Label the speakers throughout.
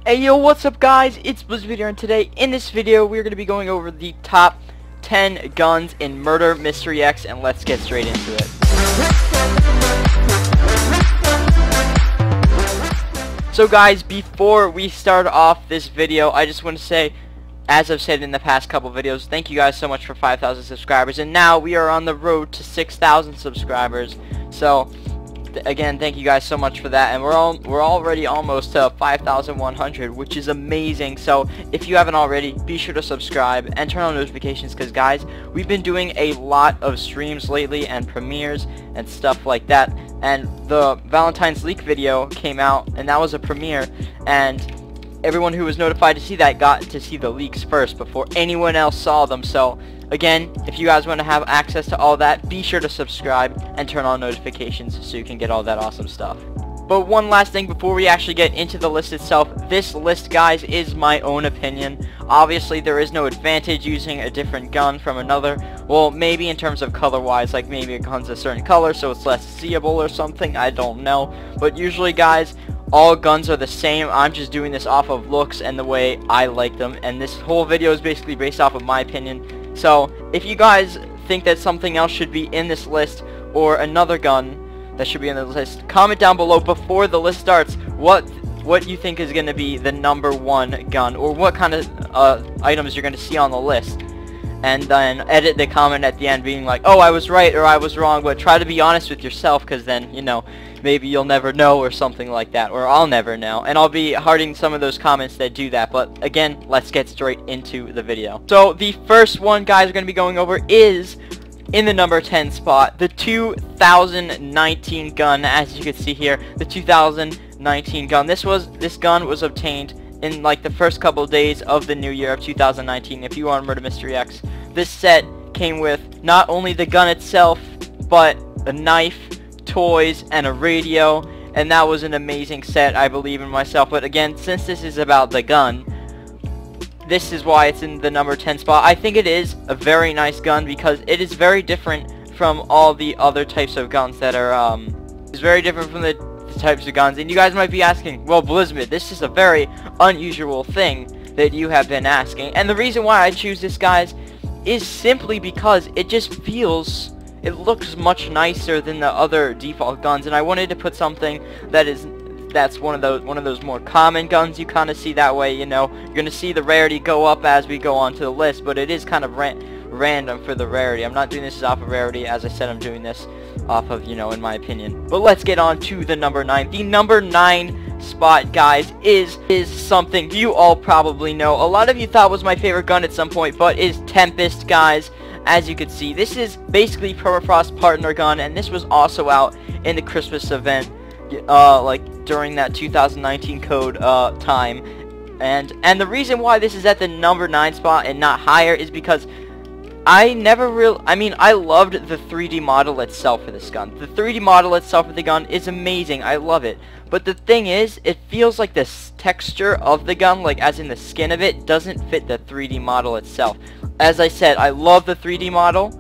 Speaker 1: Hey yo, what's up guys? It's Blizmid here, and today in this video we're going to be going over the top 10 guns in Murder Mystery X, and let's get straight into it. So guys, before we start off this video, I just want to say, as I've said in the past couple videos, thank you guys so much for 5,000 subscribers, and now we are on the road to 6,000 subscribers. So again, thank you guys so much for that, and we're already almost to 5,100, which is amazing. So if you haven't already, be sure to subscribe and turn on notifications, because guys, we've been doing a lot of streams lately and premieres and stuff like that, and the Valentine's leak video came out, and that was a premiere, and everyone who was notified to see that got to see the leaks first before anyone else saw them. So again, if you guys want to have access to all that, be sure to subscribe and turn on notifications so you can get all that awesome stuff. But one last thing before we actually get into the list itself, this list, guys, is my own opinion. Obviously, there is no advantage using a different gun from another. Well, maybe in terms of color-wise, like maybe a gun's a certain color so it's less seeable or something, I don't know. But usually, guys, all guns are the same. I'm just doing this off of looks and the way I like them, and this whole video is basically based off of my opinion. So if you guys think that something else should be in this list, or another gun that should be in the list, comment down below before the list starts what you think is going to be the #1 gun, or what kind of items you're going to see on the list. And then edit the comment at the end being like, oh, I was right or I was wrong, but try to be honest with yourself, because then, you know, maybe you'll never know or something like that, or I'll never know. And I'll be hearting some of those comments that do that. But again, let's get straight into the video. So the first one, guys, we're going to be going over is in the number 10 spot, the 2019 gun. As you can see here, the 2019 gun. This gun was obtained in like the first couple of days of the new year of 2019. If you are on Murder Mystery X, this set came with not only the gun itself, but a knife, toys, and a radio, and that was an amazing set. I believe in myself. But again, since this is about the gun, this is why it's in the number 10 spot. I think it is a very nice gun because it is very different from all the other types of guns that are it's very different from the types of guns. And you guys might be asking, well, Blizmid, this is a very unusual thing that you have been asking, and the reason why I choose this, guys, is simply because it just feels, it looks much nicer than the other default guns, and I wanted to put something that's one of those more common guns. You kind of see that way, you know, you're gonna see the rarity go up as we go on to the list, but it is kind of random for the rarity. I'm not doing this off of rarity. As I said, I'm doing this off of, you know, in my opinion. But let's get on to the number 9. The number 9 spot, guys, is something you all probably know. A lot of you thought was my favorite gun at some point, but is Tempest, guys. As you can see, this is basically Permafrost partner gun, and this was also out in the Christmas event, like during that 2019 code time. And the reason why this is at the number 9 spot and not higher is because I loved the 3D model itself for this gun. The 3D model itself for the gun is amazing. I love it. But the thing is, it feels like the texture of the gun, like as in the skin of it, doesn't fit the 3D model itself. As I said, I love the 3D model,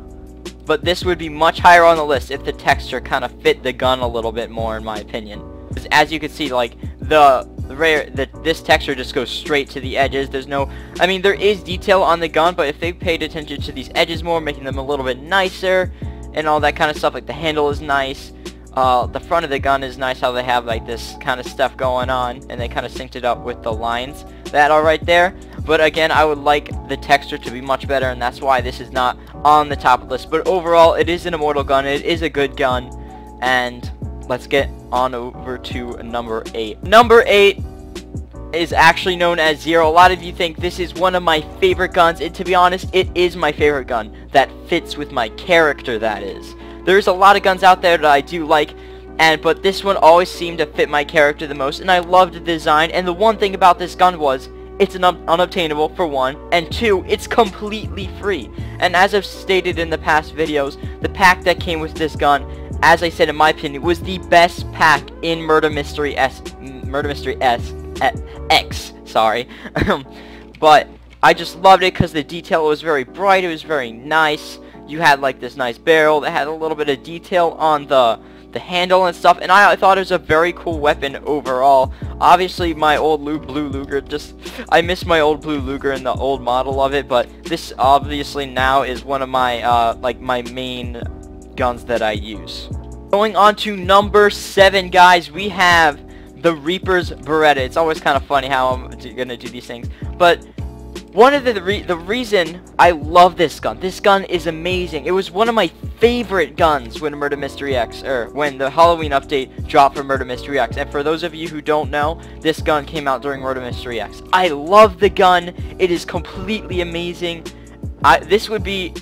Speaker 1: but this would be much higher on the list if the texture kind of fit the gun a little bit more, in my opinion. As you can see, like this texture just goes straight to the edges. There's no, I mean, there is detail on the gun, but if they paid attention to these edges more, making them a little bit nicer and all that kind of stuff, like the handle is nice, the front of the gun is nice, how they have like this kind of stuff going on, and they kind of synced it up with the lines that are right there. But again, I would like the texture to be much better, and that's why this is not on the top of the list. But overall, it is an immortal gun. It is a good gun, and let's get on over to number 8. Number 8 is actually known as Zero. A lot of you think this is one of my favorite guns, and to be honest, it is my favorite gun that fits with my character, that is. There's a lot of guns out there that I do like, but this one always seemed to fit my character the most, and I loved the design. And the one thing about this gun was, it's unobtainable, for one, and two, it's completely free. And as I've stated in the past videos, the pack that came with this gun, as I said, in my opinion, was the best pack in Murder Mystery X, sorry. But I just loved it because the detail was very bright, it was very nice. You had like this nice barrel that had a little bit of detail on the the handle and stuff, and I thought it was a very cool weapon overall. Obviously, my old blue Luger, I miss my old blue Luger and the old model of it, but this obviously now is one of my, like, my main guns that I use. Going on to number 7, guys, we have the Reaper's Beretta. It's always kind of funny how I'm gonna do these things, but one of the reason I love this gun is amazing. It was one of my favorite guns when Murder Mystery X, or when the Halloween update dropped for Murder Mystery X. And for those of you who don't know, this gun came out during Murder Mystery X. I love the gun. It is completely amazing. This would be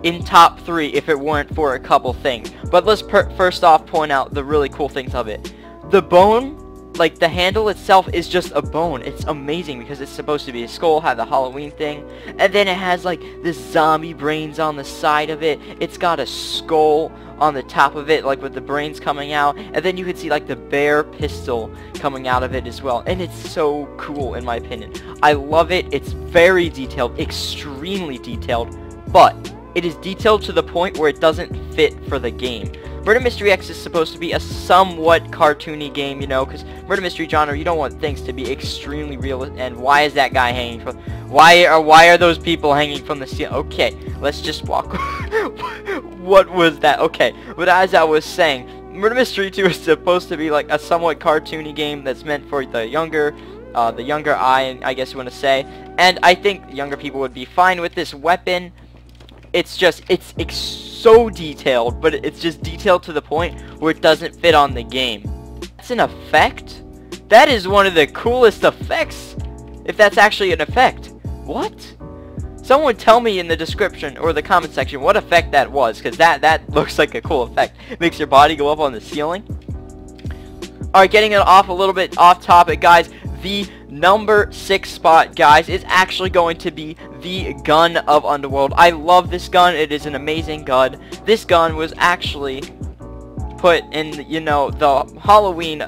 Speaker 1: in top 3 if it weren't for a couple things. But let's first off point out the really cool things of it. The bone, like the handle itself, is just a bone. It's amazing because it's supposed to be a skull, have the Halloween thing, and then it has like the zombie brains on the side of it. It's got a skull on the top of it, like with the brains coming out, and then you can see like the bear pistol coming out of it as well, and it's so cool in my opinion. I love it. It's very detailed, extremely detailed, but it is detailed to the point where it doesn't fit for the game. Murder Mystery X is supposed to be a somewhat cartoony game, you know, because Murder Mystery genre, you don't want things to be extremely real. And why is that guy hanging from? Why are those people hanging from the ceiling? Okay, let's just walk. What was that? Okay, but as I was saying, Murder Mystery 2 is supposed to be like a somewhat cartoony game that's meant for the younger eye, I guess you want to say. And I think younger people would be fine with this weapon. It's so detailed, but it's just detailed to the point where it doesn't fit on the game. That's an effect? That is one of the coolest effects, if that's actually an effect. What? Someone tell me in the description or the comment section what effect that was, because that looks like a cool effect. It makes your body go up on the ceiling. Alright, getting it off a little bit off topic, guys. The number 6 spot, guys, is actually going to be the gun of Underworld. I love this gun. It is an amazing gun. This gun was actually put in, you know, the Halloween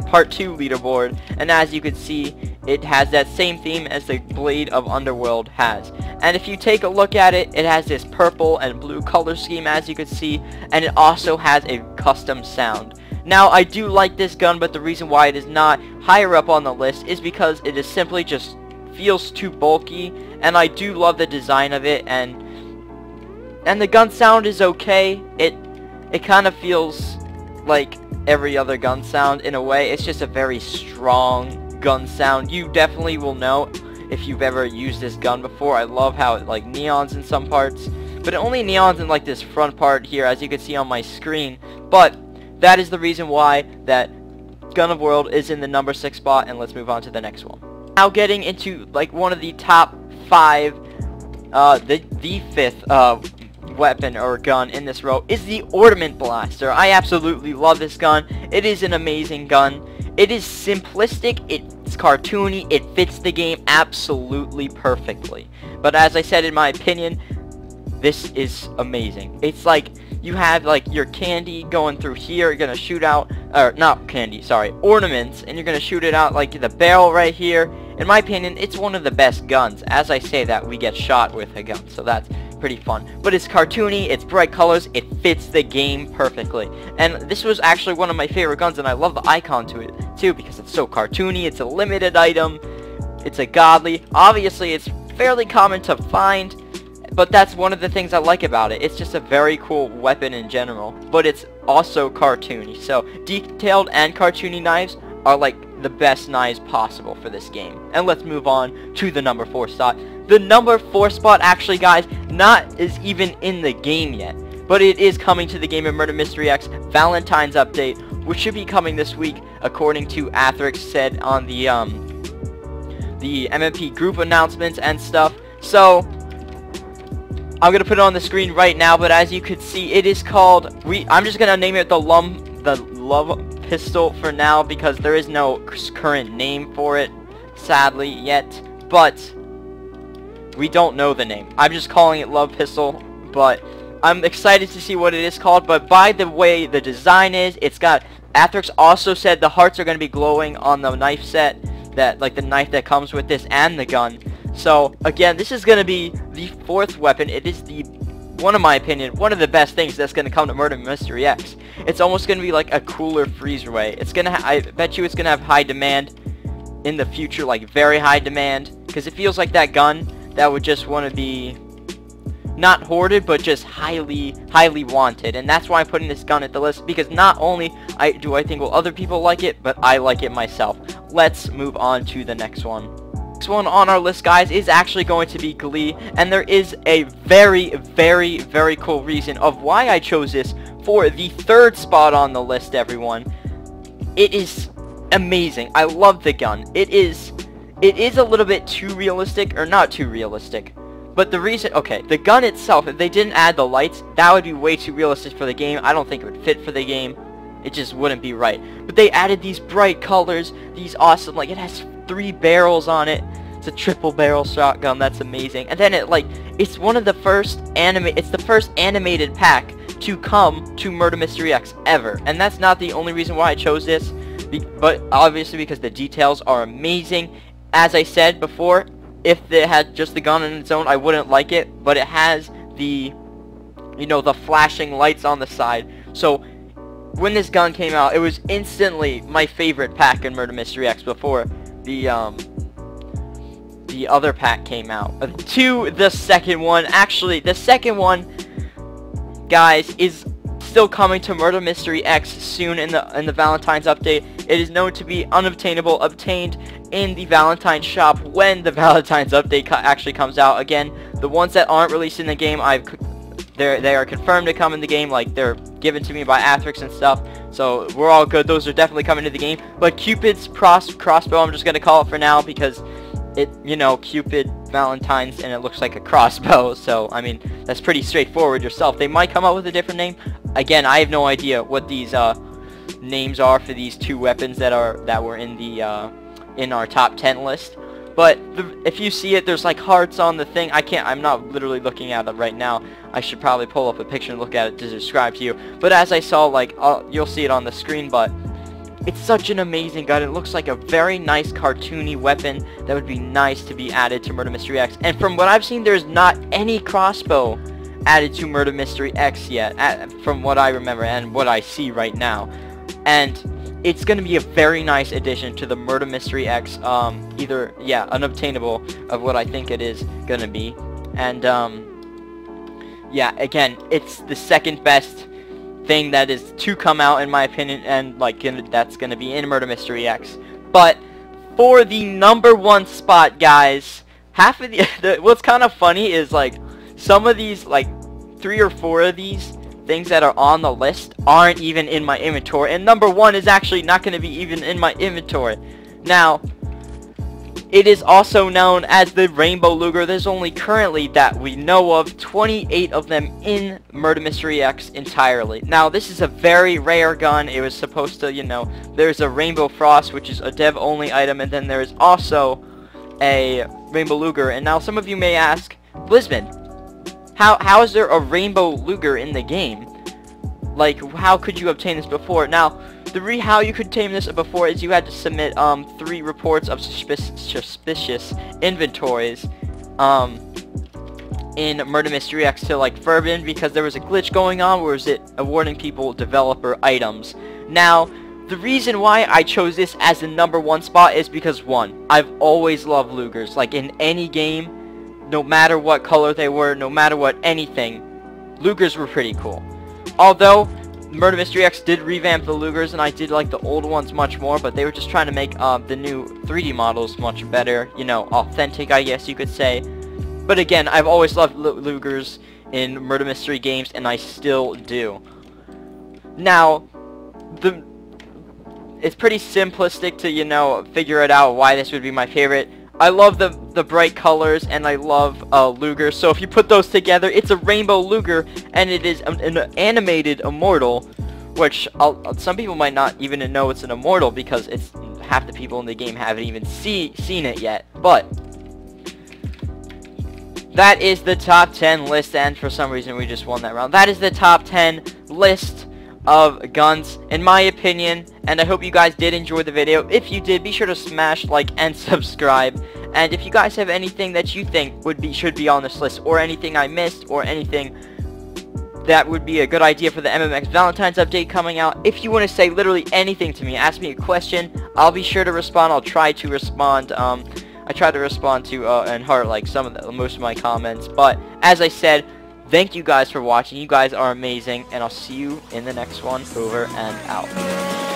Speaker 1: Part 2 leaderboard, and as you can see, it has that same theme as the Blade of Underworld has. And if you take a look at it, it has this purple and blue color scheme, as you can see, and it also has a custom sound. Now, I do like this gun, but the reason why it is not higher up on the list is because it is simply just feels too bulky, and I do love the design of it, and the gun sound is okay. It kind of feels like every other gun sound in a way. It's just a very strong gun sound. You definitely will know if you've ever used this gun before. I love how it like neons in some parts, but it only neons in like this front part here, as you can see on my screen. But that is the reason why that Gun of World is in the number 6 spot, and let's move on to the next one. Now getting into like one of the top 5, the 5th weapon or gun in this row is the Ornament Blaster. I absolutely love this gun. It is an amazing gun. It is simplistic, it's cartoony, it fits the game absolutely perfectly. But as I said, in my opinion, this is amazing. It's like you have like your candy going through here, you're gonna shoot out, or not candy, sorry, ornaments, and you're gonna shoot it out like the barrel right here. In my opinion, it's one of the best guns. As I say that, we get shot with a gun, so that's pretty fun. But it's cartoony, it's bright colors, it fits the game perfectly. And this was actually one of my favorite guns, and I love the icon to it too, because it's so cartoony, it's a limited item, it's a godly. Obviously, it's fairly common to find, but that's one of the things I like about it. It's just a very cool weapon in general, but it's also cartoony. So detailed and cartoony knives are like the best knives possible for this game. And let's move on to the number 4 spot. The number 4 spot, actually, guys, is even in the game yet, but it is coming to the game in Murder Mystery X Valentine's update, which should be coming this week, according to Athrix said on the MMP group announcements and stuff. So I'm gonna put it on the screen right now, but as you could see, it is called, I'm just gonna name it the Love Pistol for now, because there is no current name for it, sadly, yet. But we don't know the name. I'm just calling it Love Pistol, but I'm excited to see what it is called. But by the way the design is, it's got, Athrix also said the hearts are gonna be glowing on the knife set, that like the knife that comes with this and the gun. So again, this is going to be the 4th weapon. It is the in my opinion, one of the best things that's going to come to Murder Mystery X. It's almost going to be like a cooler freeze ray. It's going to I bet you it's going to have high demand in the future, like very high demand, because it feels like that gun that would just want to be not hoarded, but just highly wanted. And that's why I'm putting this gun at the list, because not only do I think will other people like it, but I like it myself. Let's move on to the next one. Next one on our list, guys, is actually going to be Glee, and there is a very cool reason of why I chose this for the 3rd spot on the list, everyone. It is amazing. I love the gun. It is a little bit too realistic, or not too realistic, but the reason, okay, the gun itself, if they didn't add the lights, that would be way too realistic for the game. I don't think it would fit for the game. It just wouldn't be right. But they added these bright colors, these awesome, like, it has 3 barrels on it. It's a triple barrel shotgun. That's amazing. And then it's one of the first it's the first animated pack to come to Murder Mystery X ever. And that's not the only reason why I chose this, but obviously because the details are amazing. As I said before, if it had just the gun on its own, I wouldn't like it, but it has the, the flashing lights on the side. So when this gun came out, it was instantly my favorite pack in Murder Mystery X before the other pack came out. To the second one, actually, the second one, guys, is still coming to Murder Mystery X soon in the Valentine's update. It is known to be unobtainable, obtained in the Valentine's shop when the Valentine's update actually comes out. Again, the ones that aren't released in the game, they are confirmed to come in the game, like they're given to me by Athrix and stuff, so we're all good. Those are definitely coming to the game. But Cupid's crossbow, I'm just gonna call it for now, because it, Cupid, Valentine's, and it looks like a crossbow, so I mean, that's pretty straightforward yourself. They might come up with a different name. Again, I have no idea what these names are for these 2 weapons that were in the in our top 10 list. But if you see it, there's like hearts on the thing. I'm not literally looking at it right now. I should probably pull up a picture and look at it to describe to you. But as I saw, like, you'll see it on the screen, but it's such an amazing gun. It looks like a very nice cartoony weapon that would be nice to be added to Murder Mystery X. And from what I've seen, there's not any crossbow added to Murder Mystery X yet, from what I remember and what I see right now. And it's going to be a very nice addition to the Murder Mystery X, unobtainable of what I think it is going to be. And, yeah, again, it's the second best thing that is to come out, in my opinion, and, like, that's going to be in Murder Mystery X. But for the number 1 spot, guys, half of what's kind of funny is, like, some of these, like, 3 or 4 of these things that are on the list aren't even in my inventory, and number 1 is actually not going to be even in my inventory. Now, it is also known as the Rainbow Luger. There's only currently, that we know of, 28 of them in Murder Mystery X entirely. Now, this is a very rare gun. It was supposed to, there's a Rainbow Frost, which is a dev-only item, and then there's also a Rainbow Luger. And now some of you may ask, Blizmid, how is there a Rainbow Luger in the game? Like, how could you obtain this before? Now, how you could obtain this before is you had to submit 3 reports of suspicious inventories in Murder Mystery X to, like, Furbin, because there was a glitch going on where it awarding people developer items. Now, the reason why I chose this as the number 1 spot is because, 1, I've always loved Lugers. Like, in any game, no matter what color they were, no matter what anything, Lugers were pretty cool. Although Murder Mystery X did revamp the Lugers, and I did like the old ones much more, but they were just trying to make the new 3D models much better, authentic, I guess you could say. But again, I've always loved Lugers in Murder Mystery games, and I still do. Now, it's pretty simplistic to, figure it out why this would be my favorite. I love the bright colors, and I love Luger, so if you put those together, it's a Rainbow Luger, and it is an animated immortal, which some people might not even know it's an immortal, because it's half the people in the game haven't even seen it yet. But that is the top 10 list, and for some reason we just won that round. That is the top 10 list of guns, in my opinion, and I hope you guys did enjoy the video. If you did, be sure to smash like and subscribe. And if you guys have anything that you think should be on this list, or anything I missed, or anything that would be a good idea for the MMX Valentine's update coming out. If you want to say literally anything to me, ask me a question, I'll be sure to respond. I'll try to respond. I try to respond to and heart like most of my comments. But as I said, thank you guys for watching. You guys are amazing, and I'll see you in the next one. Over and out.